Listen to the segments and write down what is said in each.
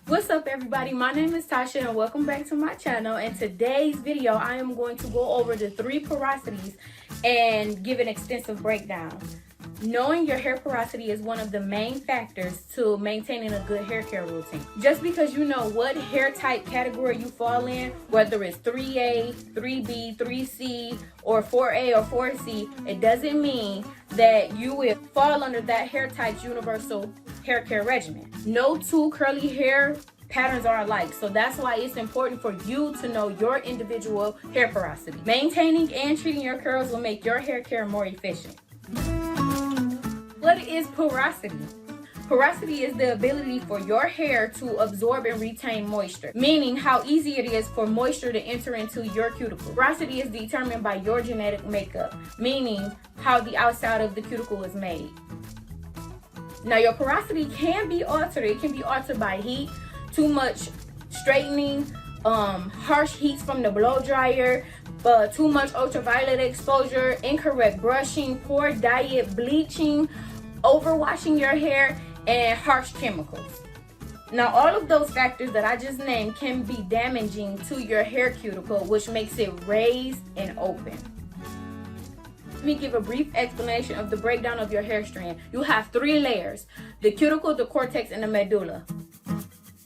What's up everybody, my name is Tasha and welcome back to my channel. In today's video I am going to go over the 3 porosities and give an extensive breakdown. Knowing your hair porosity is one of the main factors to maintaining a good hair care routine. Just because you know what hair type category you fall in, whether it's 3A, 3B, 3C, or 4A or 4C, it doesn't mean that you will fall under that hair type's universal hair care regimen. No two curly hair patterns are alike, so that's why it's important for you to know your individual hair porosity. Maintaining and treating your curls will make your hair care more efficient. What is porosity? Porosity is the ability for your hair to absorb and retain moisture, meaning how easy it is for moisture to enter into your cuticle. Porosity is determined by your genetic makeup, meaning how the outside of the cuticle is made. Now your porosity can be altered. It can be altered by heat, too much straightening, harsh heats from the blow dryer, too much ultraviolet exposure, incorrect brushing, poor diet, bleaching, overwashing your hair, and harsh chemicals. Now all of those factors that I just named can be damaging to your hair cuticle, which makes it raised and open. Let me give a brief explanation of the breakdown of your hair strand. You have 3 layers: the cuticle, the cortex, and the medulla.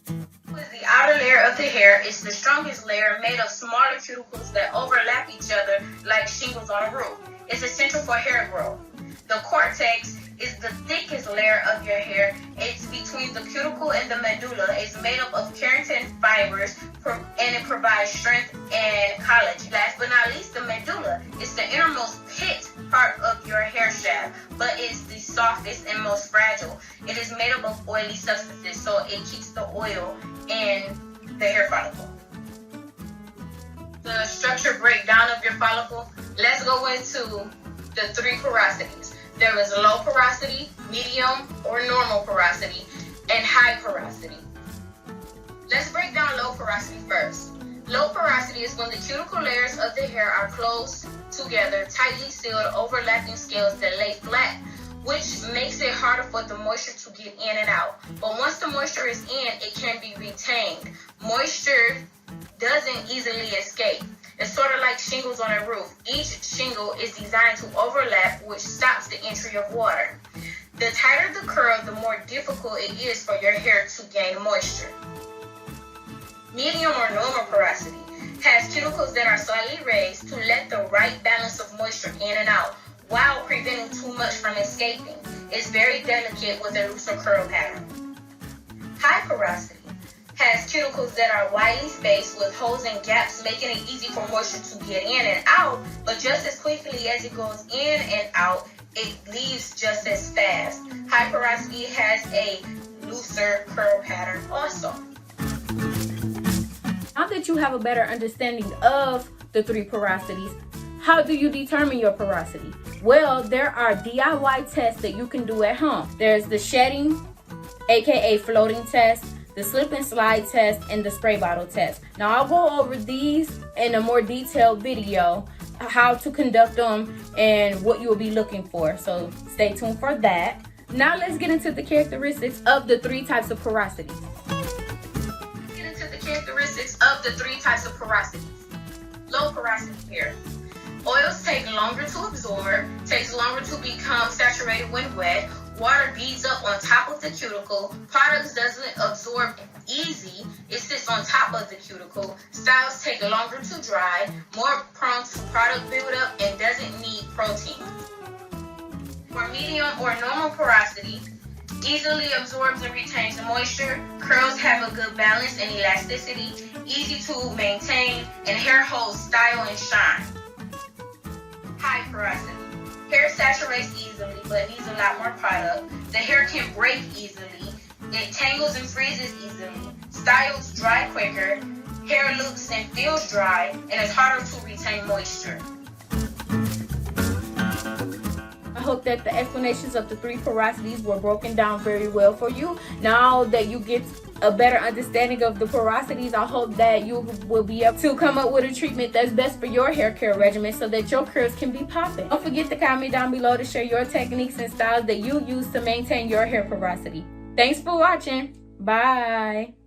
The outer layer of the hair is the strongest layer, made of smaller cuticles that overlap each other like shingles on a roof. It's essential for hair growth. The cortex is the thickest layer of your hair. It's between the cuticle and the medulla. It's made up of keratin fibers and it provides strength and collagen. Last but not least, the medulla is the innermost pit part of your hair shaft, but it's the softest and most fragile. It is made up of oily substances, so it keeps the oil in the hair follicle. The structure breakdown of your follicle. Let's go into the 3 porosities. There is low porosity, medium or normal porosity, and high porosity. Let's break down low porosity first. Low porosity is when the cuticle layers of the hair are close together, tightly sealed, overlapping scales that lay flat, which makes it harder for the moisture to get in and out. But once the moisture is in, it can be retained. Moisture doesn't easily escape. It's sort of like shingles on a roof. Each shingle is designed to overlap, which stops the entry of water. The tighter the curl, the more difficult it is for your hair to gain moisture. Medium or normal porosity has cuticles that are slightly raised to let the right balance of moisture in and out, while preventing too much from escaping. It's very delicate with a looser curl pattern. High porosity has cuticles that are widely spaced with holes and gaps, making it easy for moisture to get in and out, but just as quickly as it goes in and out, it leaves just as fast. High porosity has a looser curl pattern also. Now that you have a better understanding of the 3 porosities, how do you determine your porosity? Well, there are DIY tests that you can do at home. There's the shedding, aka floating test, the slip and slide test, and the spray bottle test. Now I'll go over these in a more detailed video, how to conduct them and what you will be looking for, so stay tuned for that. Now let's get into the characteristics of the 3 types of porosity. Get into the characteristics of the 3 types of porosities. Low porosity hair. Oils take longer to absorb, takes longer to become saturated when wet. Water beads up on top of the cuticle. Products doesn't absorb easy. It sits on top of the cuticle. Styles take longer to dry, more prone to product buildup, and doesn't need protein. For medium or normal porosity, easily absorbs and retains moisture. Curls have a good balance and elasticity, easy to maintain, and hair holds style and shine. High porosity. Hair saturates easily but needs a lot more product. The hair can break easily. It tangles and freezes easily. Styles dry quicker. Hair looks and feels dry, and it's harder to retain moisture. I hope that the explanations of the 3 porosities were broken down very well for you. Now that you get a better understanding of the porosities, I hope that you will be able to come up with a treatment that's best for your hair care regimen so that your curls can be popping. Don't forget to comment down below to share your techniques and styles that you use to maintain your hair porosity. Thanks for watching. Bye.